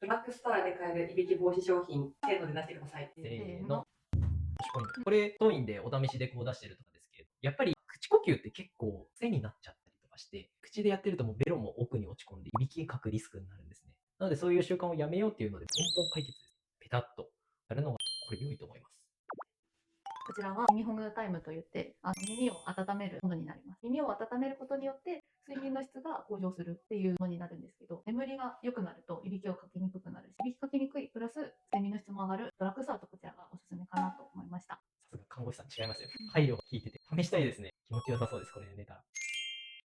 ドラッグストアで買えるいびき防止商品、せーので出してください。せーの。ポイント。これ、当院でお試しでこう出してるとかですけど、やっぱり口呼吸って結構癖になっちゃったりとかして、口でやってるともうベロも奥に落ち込んで、いびきかくリスクになるんですね。なのでそういう習慣をやめようっていうので、根本解決です。ペタッとやるのが、これ良いと思います。こちらは耳ほぐタイムといって、耳を温めるものになります。耳を温めることによって、睡眠の質が向上するっていうものになるんですけど、眠りが良くなると、いびきをかきにくくなるし、いびきかきにくいプラス、睡眠の質も上がるドラッグストアとこちらがおすすめかなと思いました。さすが看護師さん違いますよ。配慮が効いてて、試したいですね。気持ちよさそうです、これ。